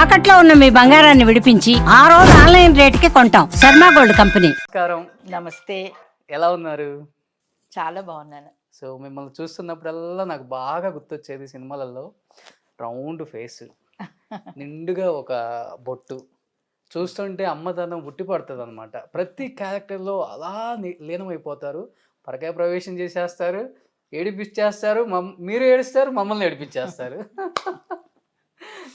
తాకట్లో ఉన్న మీ బంగారాన్ని విడిపించి ఆ రోజు ఆన్లైన్ రేటుకి కొంటాం. Sharma gold company. నమస్కారం. నమస్తే. ఎలా ఉన్నారు? చాలా బాగున్నాను. సో మిమ్మల్ని చూస్తున్నప్పుడల్లా నాకు బాగా గుర్తొచ్చేది సినిమాలలో రౌండ్ ఫేస్, నిండుగా ఒక బొట్టు, చూస్తుంటే అమ్మతనం ఉట్టి పడుతుంది అనమాట. ప్రతి క్యారెక్టర్లో అలా లీనమైపోతారు. పరకాయ ప్రవేశం చేసేస్తారు, ఏడిపించేస్తారు, మీరు ఏడుస్తారు, మమ్మల్ని ఏడిపించేస్తారు.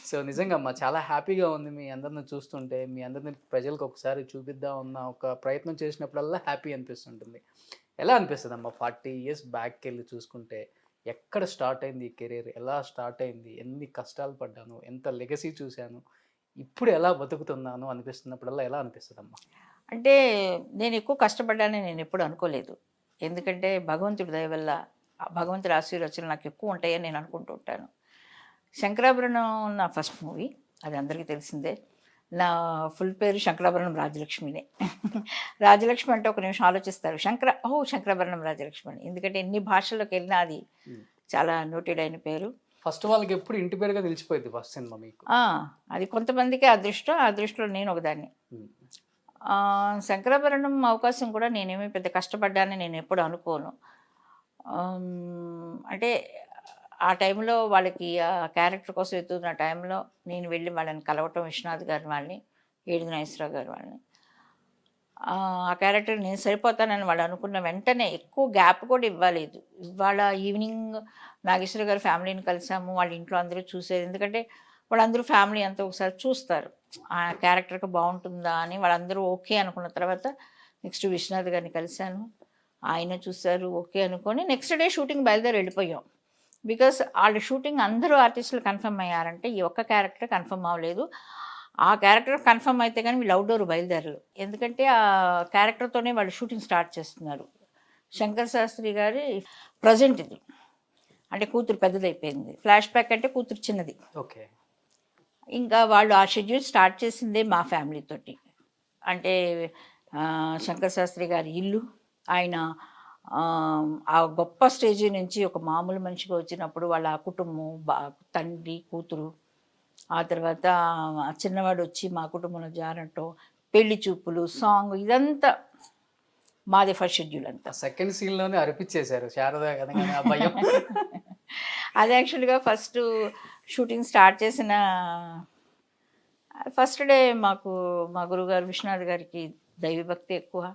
సో నిజంగా అమ్మ చాలా హ్యాపీగా ఉంది మీ అందరిని చూస్తుంటే. మీ అందరిని ప్రజలకు ఒకసారి చూపిద్దాం అన్న ఒక ప్రయత్నం చేసినప్పుడల్లా హ్యాపీ అనిపిస్తుంటుంది. ఎలా అనిపిస్తుంది అమ్మ 40 years బ్యాక్కి వెళ్ళి చూసుకుంటే ఎక్కడ స్టార్ట్ అయింది ఈ కెరీర్, ఎలా స్టార్ట్ అయింది, ఎన్ని కష్టాలు పడ్డాను, ఎంత లెగసీ చూశాను, ఇప్పుడు ఎలా బతుకుతున్నాను అనిపిస్తున్నప్పుడల్లా ఎలా అనిపిస్తుంది అమ్మ? అంటే నేను ఎక్కువ కష్టపడ్డానని నేను ఎప్పుడు అనుకోలేదు. ఎందుకంటే భగవంతుడి దయ వల్ల భగవంతుడి ఆశీర్వచనలు నాకు ఎక్కువ ఉంటాయని నేను అనుకుంటూ ఉంటాను. శంకరాభరణం నా ఫస్ట్ మూవీ, అది అందరికీ తెలిసిందే. నా ఫుల్ పేరు శంకరాభరణం రాజలక్ష్మినే. రాజలక్ష్మి అంటే ఒక నిమిషం ఆలోచిస్తారు, శంకరాభరణం రాజలక్ష్మి అని. ఎందుకంటే ఎన్ని భాషల్లోకి వెళ్ళినా అది చాలా నోటెడ్ అయిన పేరు. ఫస్ట్ వాళ్ళకి ఎప్పుడు ఇంటి పేరుగా నిలిచిపోయింది ఫస్ట్ సినిమా మీకు. అది కొంతమందికి అదృష్టం, ఆ అదృష్టంలో నేను ఒకదాన్ని. శంకరాభరణం అవకాశం కూడా నేనేమీ పెద్ద కష్టపడ్డానని నేను ఎప్పుడు అనుకోను. అంటే ఆ టైంలో వాళ్ళకి ఆ క్యారెక్టర్ కోసం ఎత్తుతున్న టైంలో నేను వెళ్ళి వాళ్ళని కలవటం, విశ్వనాథ్ గారి వాళ్ళని, ఏడుగు నాగేశ్వరరావు గారి వాళ్ళని, ఆ క్యారెక్టర్ నేను సరిపోతానని వాళ్ళు అనుకున్న వెంటనే ఎక్కువ గ్యాప్ కూడా ఇవ్వలేదు. ఇవాళ ఈవినింగ్ నాగేశ్వర గారి ఫ్యామిలీని కలిసాము, వాళ్ళ ఇంట్లో అందరూ చూసేది. ఎందుకంటే వాళ్ళందరూ ఫ్యామిలీ అంతా ఒకసారి చూస్తారు ఆ క్యారెక్టర్కి బాగుంటుందా అని. వాళ్ళందరూ ఓకే అనుకున్న తర్వాత నెక్స్ట్ విశ్వనాథ్ గారిని కలిశాను, ఆయన చూశారు, ఓకే అనుకొని నెక్స్ట్ డే షూటింగ్ బయలుదేరి వెళ్ళిపోయాం. బికాస్ వాళ్ళ షూటింగ్ అందరూ ఆర్టిస్టులు కన్ఫర్మ్ అయ్యారంటే ఈ ఒక్క క్యారెక్టర్ కన్ఫర్మ్ అవ్వలేదు. ఆ క్యారెక్టర్ కన్ఫర్మ్ అయితే కానీ వీళ్ళు అవుట్డోర్ బయలుదేరరు. ఎందుకంటే ఆ క్యారెక్టర్తోనే వాళ్ళు షూటింగ్ స్టార్ట్ చేస్తున్నారు. శంకర్ శాస్త్రి గారి ప్రజెంట్ ఇది, అంటే కూతురు పెద్దదైపోయింది, ఫ్లాష్ బ్యాక్ అంటే కూతురు చిన్నది. ఓకే. ఇంకా వాళ్ళు ఆ షెడ్యూల్ స్టార్ట్ చేసిందే మా ఫ్యామిలీతోటి. అంటే శంకర్ శాస్త్రి గారి ఇల్లు, ఆయన ఆ గొప్ప స్టేజీ నుంచి ఒక మామూలు మనిషిగా వచ్చినప్పుడు వాళ్ళ కుటుంబం, తండ్రి కూతురు, ఆ తర్వాత చిన్నవాడు వచ్చి మా కుటుంబంలో జారటం, పెళ్లి చూపులు, సాంగ్, ఇదంతా మాది ఫస్ట్ షెడ్యూల్ అంతా. సెకండ్ సీన్లోనే అరిపించేశారు శారదా అనగానే ఆ భయం. అది యాక్చువల్గా ఫస్ట్ షూటింగ్ స్టార్ట్ చేసిన ఫస్ట్ డే మాకు మా గురువుగారు విశ్వనాథ్ గారికి దైవభక్తి ఎక్కువ.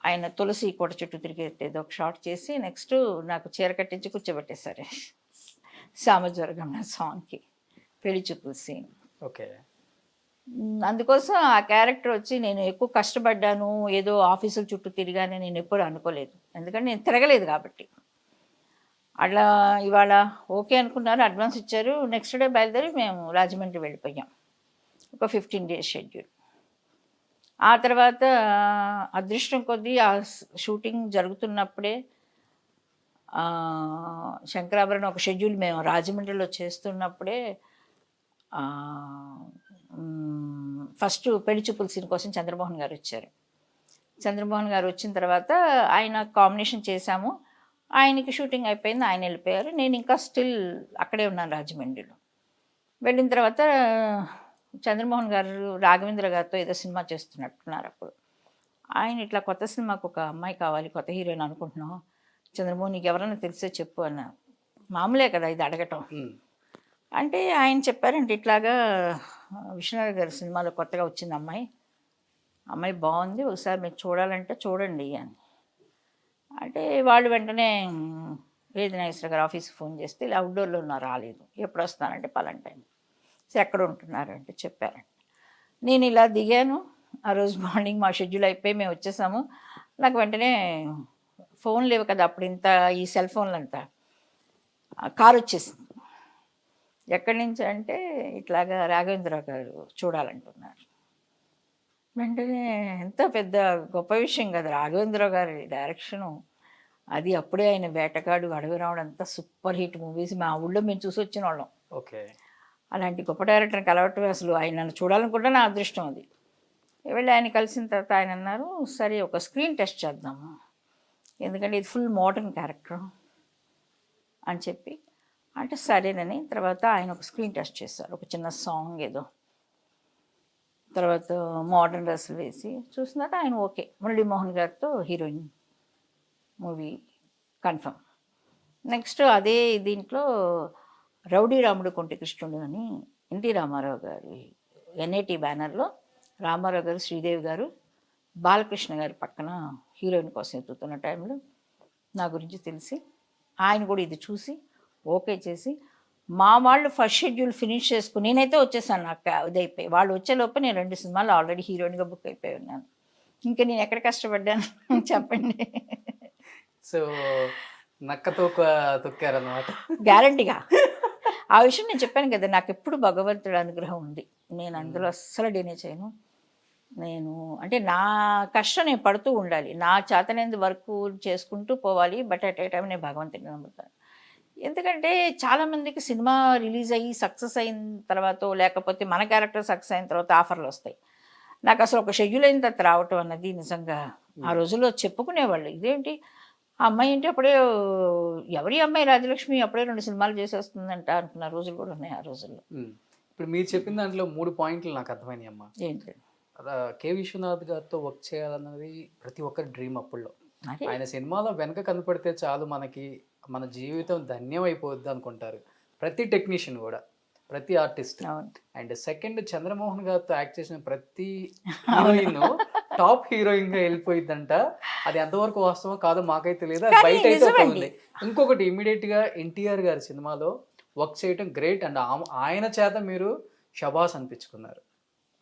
ఆయన తులసి కోట చుట్టూ తిరిగేది ఒక షాట్ చేసి నెక్స్ట్ నాకు చీర కట్టించి కూర్చోబెట్టేశారు సామజ్వరగం సాంగ్కి, పెళ్లి చూపుల సీన్. ఓకే. అందుకోసం ఆ క్యారెక్టర్ వచ్చి నేను ఎక్కువ కష్టపడ్డాను, ఏదో ఆఫీసుల చుట్టూ తిరిగానని నేను ఎప్పుడు అనుకోలేదు. ఎందుకంటే నేను తిరగలేదు కాబట్టి. అట్లా ఇవాళ ఓకే అనుకున్నారు, అడ్వాన్స్ ఇచ్చారు, నెక్స్ట్ డే బయలుదేరి మేము రాజమండ్రి వెళ్ళిపోయాం. ఒక 15 days షెడ్యూల్. ఆ తర్వాత అదృష్టం కొద్దీ ఆ షూటింగ్ జరుగుతున్నప్పుడే శంకరాభరణం ఒక షెడ్యూల్ మేము రాజమండ్రిలో చేస్తున్నప్పుడే ఫస్ట్ పెళ్లి చూపుల సీన్ కోసం చంద్రమోహన్ గారు వచ్చారు. చంద్రమోహన్ గారు వచ్చిన తర్వాత ఆయన కాంబినేషన్ చేశాము. ఆయనకి షూటింగ్ అయిపోయింది, ఆయన వెళ్ళిపోయారు. నేను ఇంకా స్టిల్ అక్కడే ఉన్నాను రాజమండ్రిలో. వెళ్ళిన తర్వాత చంద్రమోహన్ గారు రాఘవేంద్ర గారితో ఏదో సినిమా చేస్తున్నట్టున్నారు. అప్పుడు ఆయన ఇట్లా కొత్త సినిమాకు ఒక అమ్మాయి కావాలి, కొత్త హీరోయిన్ అనుకుంటున్నాం, చంద్రమోహన్ నీకు ఎవరైనా తెలిసే చెప్పు అన్నారు. మామూలే కదా ఇది అడగటం. అంటే ఆయన చెప్పారంటే ఇట్లాగా విశ్వనాథ్ గారి సినిమాలో కొత్తగా వచ్చింది అమ్మాయి బాగుంది, ఒకసారి మీరు చూడాలంటే చూడండి అని. అంటే వాళ్ళు వెంటనే ఏది నాగేశ్వర గారు ఆఫీస్కి ఫోన్ చేస్తే ఇలా అవుట్డోర్లో ఉన్నా రాలేదు, ఎప్పుడు వస్తానంటే పలానా టైం, సో ఎక్కడ ఉంటున్నారంటే చెప్పారండి. నేను ఇలా దిగాను, ఆ రోజు మార్నింగ్ మా షెడ్యూల్ అయిపోయి మేము వచ్చేసాము. నాకు వెంటనే ఫోన్ లేవు కదా అప్పుడు, ఇంత ఈ సెల్ ఫోన్లు అంతా, కారు వచ్చేసింది. ఎక్కడి నుంచి అంటే ఇట్లాగా రాఘవేంద్రరావు గారు చూడాలంటున్నారు. వెంటనే ఎంత పెద్ద గొప్ప విషయం కదా, రాఘవేంద్రరావు గారి డైరెక్షను అది. అప్పుడే ఆయన వేటగాడు, అడవి రావడం అంతా సూపర్ హిట్ మూవీస్ మా ఊళ్ళో మేము చూసి వచ్చిన వాళ్ళం. ఓకే. అలాంటి గొప్ప డైరెక్టర్ని కలవటం అసలు ఆయన నన్ను చూడాలనుకుంటే నా అదృష్టం అది. వెళ్ళి ఆయన కలిసిన తర్వాత ఆయన అన్నారు, సరే ఒక స్క్రీన్ టెస్ట్ చేద్దాము, ఎందుకంటే ఇది ఫుల్ మోడర్న్ క్యారెక్టర్ అని చెప్పి అంటే సరేనని తర్వాత ఆయన ఒక స్క్రీన్ టెస్ట్ చేశారు, ఒక చిన్న సాంగ్ ఏదో. తర్వాత మోడర్న్ డ్రెస్సులు వేసి చూసినాక ఆయన ఓకే, మురళీమోహన్ గారితో హీరోయిన్ మూవీ కన్ఫర్మ్. నెక్స్ట్ అదే దీంట్లో రౌడీ రాముడు కొంటి కృష్ణుడు అని ఎన్టీ రామారావు గారి ఎన్ఐటి బ్యానర్లో రామారావు గారు, శ్రీదేవి గారు, బాలకృష్ణ గారి పక్కన హీరోయిన్ కోసం ఎత్తుతున్న టైంలో నా గురించి తెలిసి ఆయన కూడా ఇది చూసి ఓకే చేసి మా వాళ్ళు ఫస్ట్ షెడ్యూల్ ఫినిష్ చేసుకుని నేనైతే వచ్చేసాను. నాకు ఇది అయిపోయి వాళ్ళు వచ్చేలోపు నేను 2 సినిమాలు ఆల్రెడీ హీరోయిన్గా బుక్ అయిపోయి ఉన్నాను. ఇంకా నేను ఎక్కడ కష్టపడ్డాను చెప్పండి. సో నక్క తొక్కారనమాట. గ్యారంటీగా ఆ విషయం నేను చెప్పాను కదా, నాకు ఎప్పుడు భగవంతుడి అనుగ్రహం ఉంది. నేను అందులో అస్సలు డినే చేయను. నేను అంటే నా కష్టం నేను పడుతూ ఉండాలి, నా చేతనేందు వర్క్ చేసుకుంటూ పోవాలి. బట్ అట్ ఏ టైం నేను భగవంతుడిని నమ్ముతాను. ఎందుకంటే చాలామందికి సినిమా రిలీజ్ అయ్యి సక్సెస్ అయిన తర్వాత, లేకపోతే మన క్యారెక్టర్ సక్సెస్ అయిన తర్వాత ఆఫర్లు వస్తాయి. నాకు అసలు ఒక షెడ్యూల్ అయిన తర్వాత రావటం అన్నది నిజంగా ఆ రోజుల్లో చెప్పుకునేవాళ్ళు, ఇదేంటి ఆ అమ్మాయి ఏంటి అప్పుడే, ఎవరి అమ్మాయి రాజలక్ష్మి అప్పుడే 2 సినిమాలు చేసేస్తుందంట అనుకున్న రోజులు కూడా ఉన్నాయి ఆ రోజుల్లో. ఇప్పుడు మీరు చెప్పిన దాంట్లో 3 పాయింట్లు నాకు అర్థమైనాయి అమ్మ. ఏంటి కే విశ్వనాథ్ గారితో వర్క్ చేయాలన్నది ప్రతి ఒక్కరి డ్రీమ్. అప్పుడులో అదే ఆయన సినిమాలో వెనక కనపడితే చాలు మనకి మన జీవితం ధన్యం అయిపోద్ది అనుకుంటారు ప్రతి టెక్నీషియన్ కూడా, ప్రతి ఆర్టిస్ట్. అవును. అండ్ సెకండ్, చంద్రమోహన్ గారితో యాక్ట్ చేసిన ప్రతి హీరోయిన్ టాప్ హీరోయిన్ గా వెళ్ళిపోయిందంట. అది ఎంతవరకు వాస్తవం కాదో మాకైతే తెలియదు, అది కానీ బయట అయితే ఒక నిజమండి. ఉంది. ఇంకొకటి, ఇమీడియట్ గా ఎన్టీఆర్ గారి సినిమాలో వర్క్ చేయటం గ్రేట్ అండ్ ఆయన చేత మీరు షబాస్ అనిపించుకున్నారు.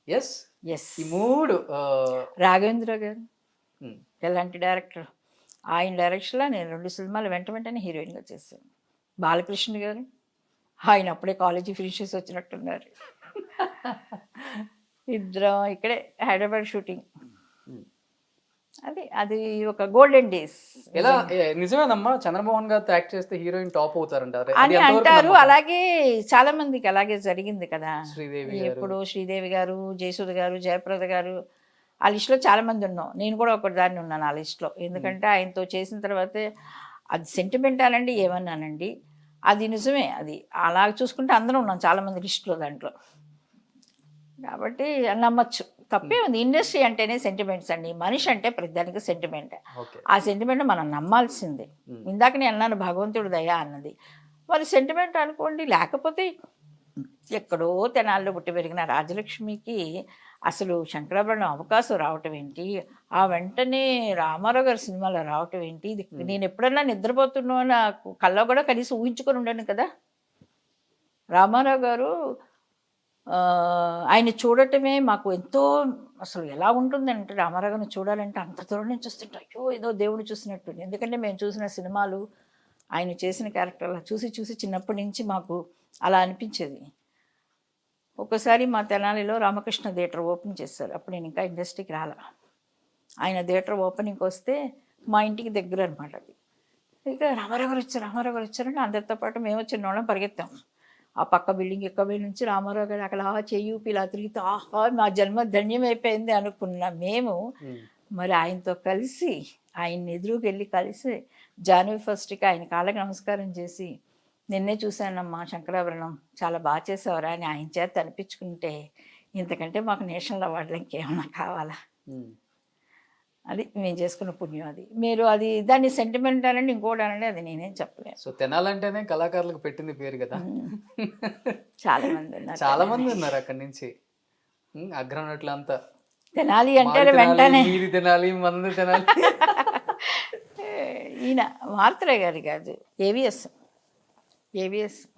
ఎస్, ఎస్ ఈ 3 రాఘవేంద్ర గారు ఎలాంటి డైరెక్టర్, ఆయన డైరెక్షన్లో నేను 2 సినిమాలు వెంటనే హీరోయిన్గా చేశాను. బాలకృష్ణ గారు ఆయన అప్పుడే కాలేజీ ఫినిష్ చేసి వచ్చినట్టున్నారు. ఇద్దరం ఇక్కడే హైదరాబాద్ షూటింగ్. అది ఒక గోల్డెన్ డేస్ ఎలా నిజమేనమ్మా, చంద్రమోహన్ గారితో యాక్ట్ చేస్తే హీరోయిన్ టాప్ అవుతారంటారు అని అంటారు. అలాగే చాలా మందికి అలాగే జరిగింది కదా. శ్రీదేవి ఇప్పుడు శ్రీదేవి గారు, జయసుధ గారు, జయప్రద గారు, ఆ లిస్టులో చాలా మంది ఉన్నాం. నేను కూడా ఒకటి దాన్ని ఉన్నాను ఆ లిస్టులో. ఎందుకంటే ఆయనతో చేసిన తర్వాతే అది సెంటిమెంట్ అనండి ఏమన్నానండి, అది నిజమే. అది అలా చూసుకుంటే అందరం ఉన్నాం చాలామంది లిస్టులో దాంట్లో. కాబట్టి నమ్మచ్చు, తప్పే ఉంది. ఇండస్ట్రీ అంటేనే సెంటిమెంట్స్ అండి, మనిషి అంటే ప్రతిదానికి సెంటిమెంట్. ఆ సెంటిమెంట్ మనం నమ్మాల్సిందే. ఇందాక నేను అన్నాను భగవంతుడు దయా అన్నది, మరి సెంటిమెంట్ అనుకోండి. లేకపోతే ఎక్కడో తెనాల్లో పుట్టి పెరిగిన రాజలక్ష్మికి అసలు శంకరాభరణం అవకాశం రావటం ఏంటి, ఆ వెంటనే రామారావు గారి సినిమాలో రావటం ఏంటి, ఇది నేను ఎప్పుడన్నా నిద్రపోతున్నా నాకు కల్లో కూడా కనీసం ఊహించుకొని ఉండను కదా. రామారావు గారు ఆయన చూడటమే మాకు ఎంతో, అసలు ఎలా ఉంటుందంటే రామారావు గారిని చూడాలంటే అంత దూరం నుంచి చూస్తుంటే అయ్యో ఏదో దేవుడు చూసినట్టుంది. ఎందుకంటే మేము చూసిన సినిమాలు, ఆయన చేసిన క్యారెక్టర్లు చూసి చిన్నప్పటి నుంచి మాకు అలా అనిపించేది. ఒకసారి మా తెనాలిలో రామకృష్ణ థియేటర్ ఓపెన్ చేశారు. అప్పుడు నేను ఇంకా ఇండస్ట్రీకి రాలా. ఆయన థియేటర్ ఓపెనింగ్కి వస్తే మా ఇంటికి దగ్గర అనమాట అది. ఇక రామారావు గారు వచ్చారంటే అందరితో పాటు మేము చిన్నవాళ్ళం పరిగెత్తాం. ఆ పక్క బిల్డింగ్ ఎక్క బిల్డింగ్ నుంచి రామారావు గారు అక్కడ చెయ్యూపి ఇలా తిరిగితే ఆహా మా జన్మ ధన్యమైపోయింది అనుకున్న మేము మరి ఆయనతో కలిసి ఆయన ఎదురుకి వెళ్ళి కలిసి జనవరి 1కి ఆయన కాళ్ళకి నమస్కారం చేసి, నిన్నే చూశానమ్మా శంకరాభరణం చాలా బాగా చేసేవారా అని ఆయన చేత అనిపించుకుంటే ఇంతకంటే మాకు నేషనల్ అవార్డులు ఇంకేమన్నా కావాలా. అది మేము చేసుకున్న పుణ్యం. అది మీరు అది దాన్ని సెంటిమెంట్ అనండి ఇంకోటి అనండి, అది నేనేం చెప్పలేను. సో తెనాలంటేనే కళాకారులకు పెట్టింది పేరు కదా. చాలా మంది ఉన్నారు, చాలా మంది ఉన్నారు అక్కడి నుంచి అగ్రనట్లు అంతా. తెనాలి అంటే వెంటనే ఇది తినాలి, మందు తినాలి. ఈయన మారుతరే గారి కాదు, ఏవిఎస్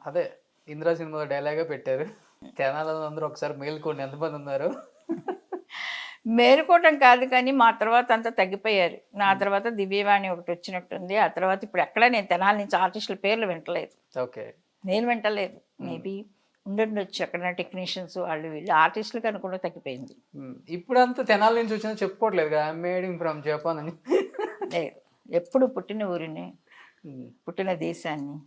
అదే ఇంద్రా సినిమాలో డైలాగే పెట్టారు, తెనాలలో అందరూ ఒకసారి మేల్కోండి ఎంతమంది ఉన్నారు. మేలుకోవటం కాదు కానీ మా తర్వాత అంతా తగ్గిపోయారు. నా తర్వాత దివ్యవాణి ఒకటి వచ్చినట్టుంది. ఆ తర్వాత ఇప్పుడు ఎక్కడ నేను తెనాలి నుంచి ఆర్టిస్టుల పేర్లు వింటలేదు. ఓకే, నేను వింటలేదు. మేబీ ఉండొచ్చు అక్కడ టెక్నీషియన్స్ వాళ్ళు వీళ్ళు, ఆర్టిస్టులకి అనుకుంటే తగ్గిపోయింది. ఇప్పుడు అంతా తెనాలి నుంచి వచ్చినా చెప్పుకోవట్లేదు కదా, మేడింగ్ ఫ్రమ్ జపాన్ అని. లేదు, ఎప్పుడు పుట్టిన ఊరిని, పుట్టిన దేశాన్ని,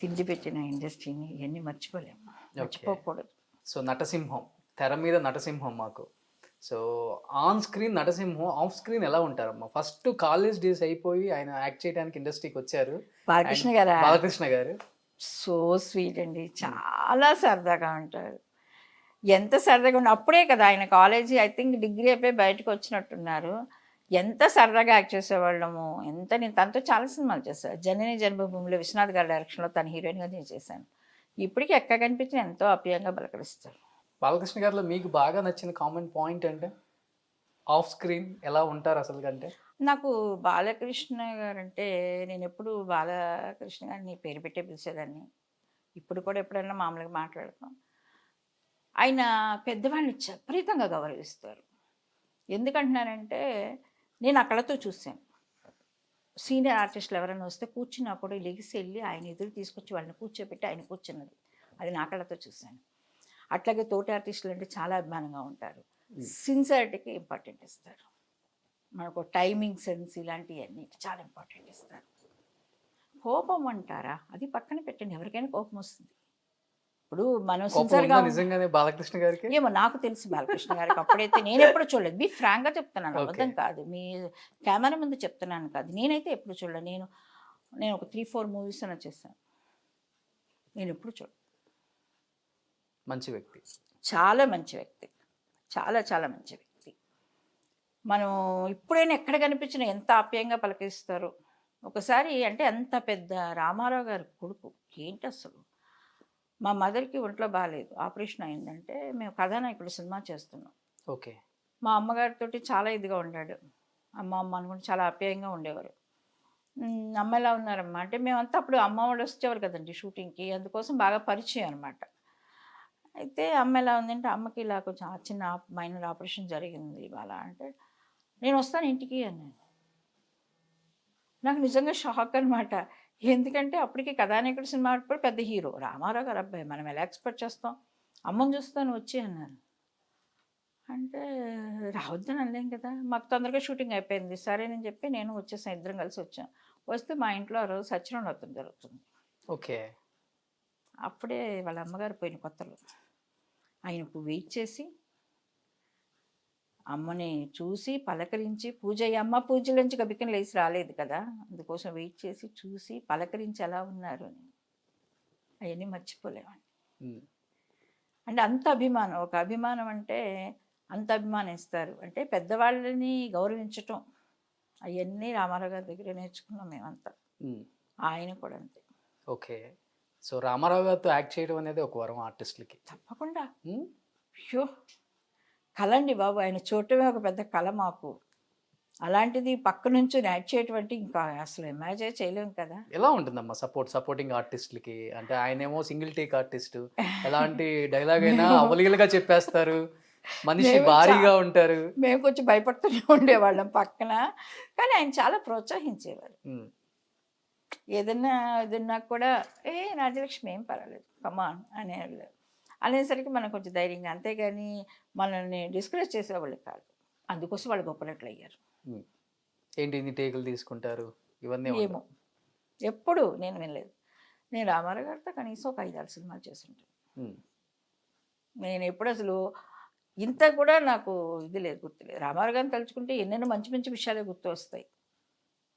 తిండి పెట్టిన ఇండస్ట్రీని ఇవన్నీ మర్చిపోకూడదు. సో నటసింహం, తెర మీద నటసింహం మాకు. సో ఆన్ స్క్రీన్ నటసింహం, ఆఫ్ స్క్రీన్ ఎలా ఉంటారమ్మా? ఫస్ట్ కాలేజ్ డేస్ అయిపోయి ఆయన యాక్ట్ చేయడానికి ఇండస్ట్రీకి వచ్చారు బాలకృష్ణ గారు. సో స్వీట్ అండి, చాలా సరదాగా ఉంటారు. ఎంత సరదాగా ఉన్న అప్పుడే కదా ఆయన కాలేజీ ఐ థింక్ డిగ్రీ అయిపోయి బయటకు వచ్చినట్టున్నారు. ఎంత సరదాగా యాక్ట్ చేసేవాళ్ళము. నేను తనతో చాలా సినిమాలు చేశాను. జనని జన్మభూమిలో విశ్వనాథ్ గారి డైరెక్షన్లో తన హీరోయిన్గా నేను చేశాను. ఇప్పటికీ ఎక్కడ కనిపించిన ఎంతో అప్యాయంగా పలకరిస్తారు. బాలకృష్ణ గారిలో మీకు బాగా నచ్చిన కామన్ పాయింట్ అంటే ఆఫ్ స్క్రీన్ ఎలా ఉంటారు అసలు కంటే? నాకు బాలకృష్ణ గారంటే నేను ఎప్పుడు బాలకృష్ణ గారిని పేరు పెట్టే పిలిచేదాన్ని. ఇప్పుడు కూడా ఎప్పుడైనా మామూలుగా మాట్లాడతాం. ఆయన పెద్దవాళ్ళని విపరీతంగా గౌరవిస్తారు. ఎందుకంటున్నానంటే నేను ఆ కళతో చూశాను. సీనియర్ ఆర్టిస్టులు ఎవరైనా వస్తే కూర్చున్నప్పుడు లెగిసి వెళ్ళి ఆయన ఎదురు తీసుకొచ్చి వాళ్ళని కూర్చోబెట్టి ఆయన కూర్చున్నది అది నా కళతో చూశాను. అట్లాగే తోటి ఆర్టిస్టులు అంటే చాలా అభిమానంగా ఉంటారు. సిన్సియారిటీకి ఇంపార్టెంట్ ఇస్తారు. మనకు టైమింగ్ సెన్స్ ఇలాంటివన్నీ చాలా ఇంపార్టెంట్ ఇస్తారు. కోపం అంటారా, అది పక్కన పెట్టండి, ఎవరికైనా కోపం వస్తుంది. ఇప్పుడు మనం సిన్సియర్గా నిజంగానే బాలకృష్ణ గారికి ఏమో నాకు తెలుసు బాలకృష్ణ గారికి అప్పుడైతే నేను ఎప్పుడు చూడలేదు. మీ ఫ్రాంక్గా చెప్తున్నాను, అబద్ధం కాదు, మీ కెమెరా ముందు చెప్తున్నాను కాదు. నేనైతే ఎప్పుడు చూడలేదు. నేను ఒక 3-4 మూవీస్ అలా చేశాను. నేను ఎప్పుడు చూడలేదు. మంచి వ్యక్తి, చాలా మంచి వ్యక్తి, చాలా చాలా మంచి వ్యక్తి. మనం ఇప్పుడైనా ఎక్కడ కనిపించినా ఎంత ఆప్యాయంగా పలకరిస్తారో. ఒకసారి అంటే అంత పెద్ద రామారావు గారి కొడుకు ఏంటి అసలు, మా మదర్కి ఒంట్లో బాగాలేదు, ఆపరేషన్ అయిందంటే మేము కథానాయకుడు సినిమా చేస్తున్నాం. ఓకే. మా అమ్మగారితో చాలా ఇదిగా ఉండాడు. అమ్మ అనుకుంటే చాలా ఆప్యాయంగా ఉండేవారు. అమ్మ ఎలా ఉన్నారమ్మా అంటే మేమంతా అప్పుడు అమ్మ వాళ్ళు వచ్చేవారు కదండి షూటింగ్కి, అందుకోసం బాగా పరిచయం అనమాట. అయితే అమ్మ ఎలా ఉందంటే అమ్మకి ఇలా కొంచెం చిన్న మైనర్ ఆపరేషన్ జరిగింది ఇవాళ అంటే నేను వస్తాను ఇంటికి అన్నాను. నాకు నిజంగా షాక్ అనమాట. ఎందుకంటే అప్పటికి కథానాయకుడు సినిమా అప్పుడు పెద్ద హీరో రామారావు గారు అబ్బాయి, మనం ఎలా ఎక్స్పెక్ట్ చేస్తాం. అమ్మని చూస్తాను వచ్చి అన్నారు. అంటే రావద్దని అనలేం కదా, మాకు తొందరగా షూటింగ్ అయిపోయింది సరేనని చెప్పి నేను వచ్చేసాను. ఇద్దరం కలిసి వచ్చాం. వస్తే మా ఇంట్లో ఆ రోజు సత్యనారాయణ జరుగుతుంది. ఓకే. అప్పుడే వాళ్ళ అమ్మగారు పోయిన కొత్తలో ఆయనకు వెయిట్ చేసి అమ్మని చూసి పలకరించి పూజ అమ్మ పూజలోంచి గబికం లేచి రాలేదు కదా, అందుకోసం వెయిట్ చేసి చూసి పలకరించి ఎలా ఉన్నారు అని అవన్నీ మర్చిపోలేమండి. అంటే అంత అభిమానం, ఒక అభిమానం అంటే అంత అభిమానిస్తారు. అంటే పెద్దవాళ్ళని గౌరవించటం అవన్నీ రామారావు గారి దగ్గర నేర్చుకున్నాం మేమంతా. ఆయన కూడా అంతే. ఓకే. సో రామారావు గారితో యాక్ట్ చేయడం అనేది ఒక వరం ఆర్టిస్టులకి. తప్పకుండా. అయ్యో కళ అండి బాబు, ఆయన చూడటమే ఒక పెద్ద కళ మాకు. అలాంటిది పక్క నుంచి యాక్ట్ చేయటువంటి ఇంకా అసలు ఇమాజిన్ చేయలేము కదా. ఎలా ఉంటుందమ్మా సపోర్టింగ్ ఆర్టిస్టులకి? అంటే ఆయనేమో సింగిల్ టేక్ ఆర్టిస్ట్, ఎలాంటి డైలాగ్ అయినా అవలీలుగా చెప్పేస్తారు, మనిషి భారీగా ఉంటారు. మేము కొంచెం భయపడుతూనే ఉండేవాళ్ళం పక్కన, కానీ ఆయన చాలా ప్రోత్సహించేవారు. ఏదన్నా కూడా రాజలక్ష్మి ఏం పర్వాలేదు కమాన్ అనేసరికి మనం కొంచెం ధైర్యంగా, అంతేగాని మనల్ని డిస్కరేజ్ చేసేవాళ్ళు కాదు. అందుకోసం వాళ్ళు గొప్పనట్లు అయ్యారు. ఏంటి ఇన్ని టేకులు తీసుకుంటారు ఇవన్నీ? ఏమో ఎప్పుడు నేను వినలేదు. నేను రామారావు గారితో కనీసం ఒక 5-6 సినిమాలు చేస్తుంటాను. నేను ఎప్పుడు అసలు ఇంత కూడా నాకు ఇది లేదు, గుర్తులేదు. రామారావు గారిని తలుచుకుంటే ఎన్నెన్నో మంచి మంచి విషయాలే గుర్తు వస్తాయి.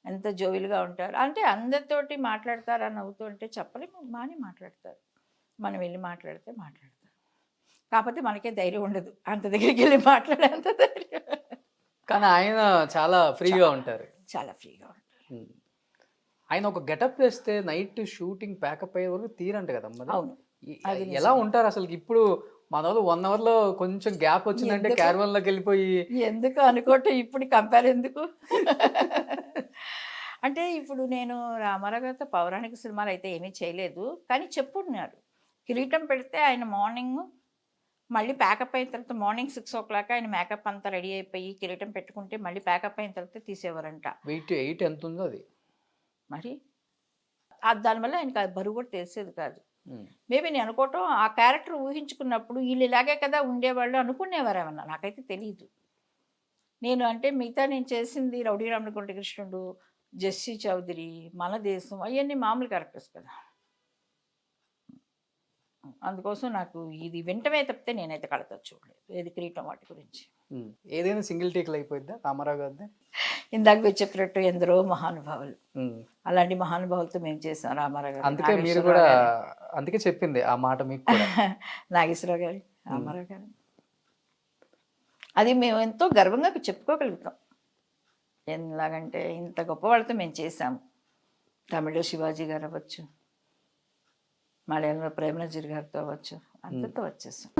ఎంత జోవిల్గా ఉంటారు అంటే అందరితోటి మాట్లాడతారా నవ్వుతూ అంటే చెప్పలేము, బాగానే మాట్లాడతారు. మనం వెళ్ళి మాట్లాడతారు. కాకపోతే మనకే ధైర్యం ఉండదు అంత దగ్గరికి వెళ్ళి మాట్లాడేంత ధైర్యం. కానీ ఆయన చాలా ఫ్రీగా ఉంటారు. చాలా ఫ్రీగా ఉంటారు. ఆయన ఒక గెటప్ వేస్తే నైట్ షూటింగ్ ప్యాకప్ అయ్యే వరకు తీరంట కదమ్మా. అవును. ఎలా ఉంటారు అసలు? ఇప్పుడు మన వాళ్ళు 1 అవర్లో కొంచెం గ్యాప్ వచ్చిందంటే క్యారవాన్లోకి వెళ్ళిపోయి ఎందుకు అనుకోవటం, ఇప్పుడు కంపేర్ ఎందుకు అంటే ఇప్పుడు నేను రామారావు గారితో పౌరాణిక సినిమాలు అయితే ఏమీ చేయలేదు, కానీ చెప్పున్నారు. కిరీటం పెడితే ఆయన మార్నింగ్ మళ్ళీ ప్యాకప్ అయిన తర్వాత మార్నింగ్ 6 o'clock ఆయన మేకప్ అంతా రెడీ అయిపోయి కిరీటం పెట్టుకుంటే మళ్ళీ ప్యాకప్ అయిన తర్వాత తీసేవారంట. వెయిట్ 8 ఎంత ఉందో అది మరి దానివల్ల ఆయనకు ఆ బరువు కూడా తెలిసేది కాదు. మేబీ నేను అనుకోవటం ఆ క్యారెక్టర్ ఊహించుకున్నప్పుడు వీళ్ళు ఇలాగే కదా ఉండేవాళ్ళు అనుకునేవారు ఏమన్నా, నాకైతే తెలియదు. నేను అంటే మిగతా నేను చేసింది రౌడీ రామగుంట కృష్ణుడు, జెస్సీ చౌదరి, మన దేశం అవన్నీ మామూలు క్యారెక్టర్స్ కదా. అందుకోసం నాకు ఇది వింటమే తప్పితే నేనైతే కళతో చూడలేదు ఏది కిరీటం వాటి గురించి. ఏదైనా సింగిల్ టేక్లు అయిపోద్దా రామారావు గారిది? ఇందాక మీరు చెప్పినట్టు ఎందరో మహానుభావులు, అలాంటి మహానుభావులతో మేము చేసాం. రామారావు గారు, అందుకే మీరు కూడా అందుకే చెప్పింది ఆ మాట మీకు కూడా. నాగేశ్వరరావు గారు, రామారావు గారు, అది మేము ఎంతో గర్వంగా చెప్పుకోగలుగుతాం. ఎలాగంటే ఇంత గొప్ప వాళ్ళతో మేము చేసాము. తమిళ శివాజీ గారు అవ్వచ్చు, మలయాళంలో ప్రేమనజీర్ గారితో అవ్వచ్చు, అందరితో వచ్చేసాం.